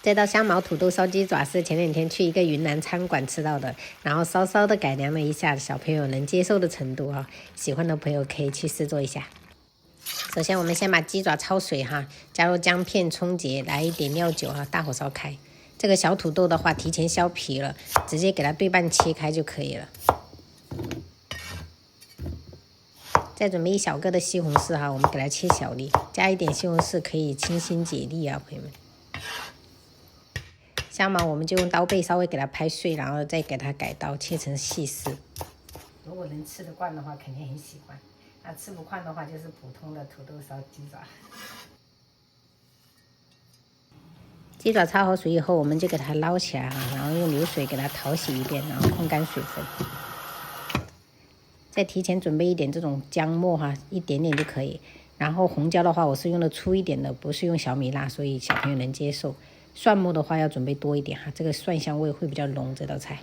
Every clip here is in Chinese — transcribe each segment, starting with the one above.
這道香茅土豆燒雞爪是前2天去一個雲南餐館吃到的，然後稍稍的改良了一下，小朋友能接受的程度啊，喜歡的朋友可以去試做一下。首先我們先把雞爪焯水哈，加入薑片、蔥節，來一點料酒哈，大火燒開。這個小土豆的話，提前削皮了，直接給它對半切開就可以了。再準備1小個的西紅柿哈，我們給它切小粒，加一點西紅柿可以清心解膩啊，朋友們。香茅我們就用刀背稍微給它拍碎，然後再給它改刀切成細絲。如果能吃得慣的話，肯定很喜歡；那吃不慣的話，就是普通的土豆燒雞爪。雞爪焯好水以後，我們就給它撈起來啊，然後用流水給它淘洗一遍，然後控乾水分。再提前準備一點這種薑末哈，一點點就可以。然後紅椒的話，我是用的粗一點的，不是用小米辣，所以小朋友能接受。蒜末的話要準備多一點哈，這個蒜香味會比較濃。這道菜，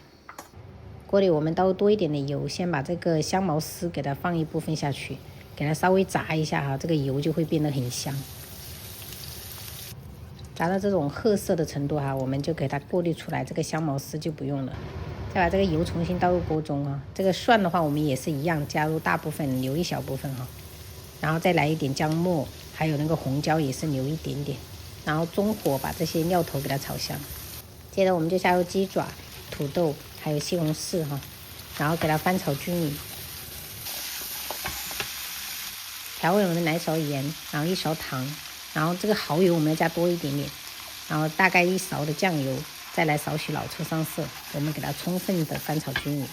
鍋裡我們倒多一點的油，先把這個香茅絲給它放一部分下去，給它稍微炸一下哈，這個油就會變得很香。炸到這種褐色的程度哈，我們就給它過濾出來，這個香茅絲就不用了。再把這個油重新倒入鍋中啊，這個蒜的話我們也是一樣，加入大部分，留一小部分哈，然後再來一點薑末，還有那個紅椒也是留一點點，然後中火把這些料頭給它炒香。接着我們就下入雞爪、土豆還有西紅柿哈，然后給它翻炒均勻。調味我們來一勺鹽，然後1勺糖。然後這個蠔油我們要加多一點點，然後大概1勺的醬油，再來少許老抽上色，我們給它充分的翻炒均勻。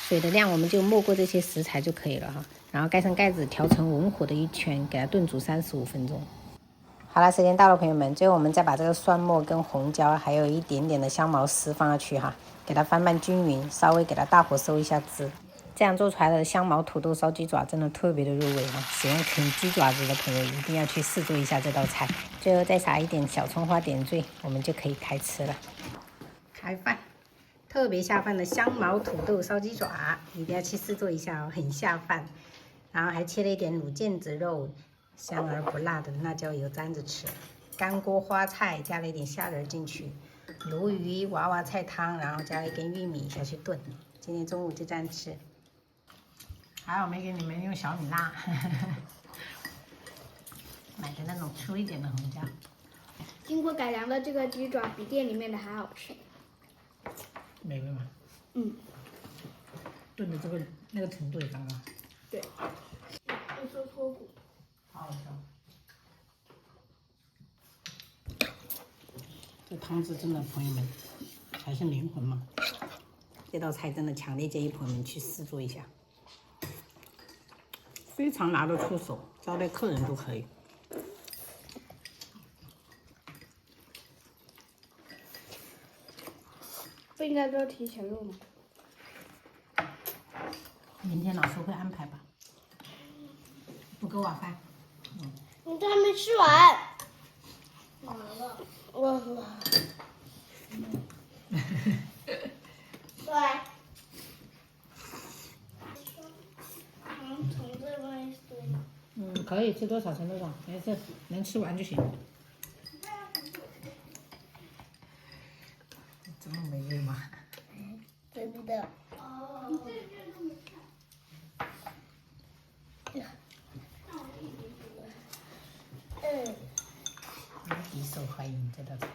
水的量我們就没過這些食材就可以了哈，然後蓋上蓋子，調成文火的1圈，給它燉煮35分鐘。好了，時間到了，朋友們，最後我們再把這個蒜末跟紅椒，還有一點點的香茅絲放下去哈，給它翻拌均勻，稍微給它大火收一下汁。這樣做出來的香茅土豆燒雞爪真的特別的入味哈！喜歡啃雞爪子的朋友一定要去試做一下這道菜。最後再撒一點小蔥花點綴，我們就可以開吃了。開飯，特別下飯的香茅土豆燒雞爪，一定要去試做一下哦，很下飯。然後還切了一點滷腱子肉，香而不辣的辣椒油沾着吃。乾鍋花菜加了一點蝦仁進去，鱸魚娃娃菜湯，然後加了一根玉米下去燉。今天中午就這樣吃。還好沒給你們用小米辣，買的那種粗一點的紅椒。經過改良的這個雞爪比店裡面的還好吃。美味嗎？嗯。燉的這個那個程度也剛剛。對。又說脫骨。好好笑。這湯汁真的，朋友們才是靈魂嘛！這道菜真的強烈建議朋友們去試做一下。非常拿得出手，招待客人都可以。不应该都提前录吗？明天老師會安排吧。不夠晚飯。你都還沒吃完。完了。忘了。对。可以吃多少盛多少，没事，能吃完就行。这么美味吗？真的。无敌受欢迎这道菜。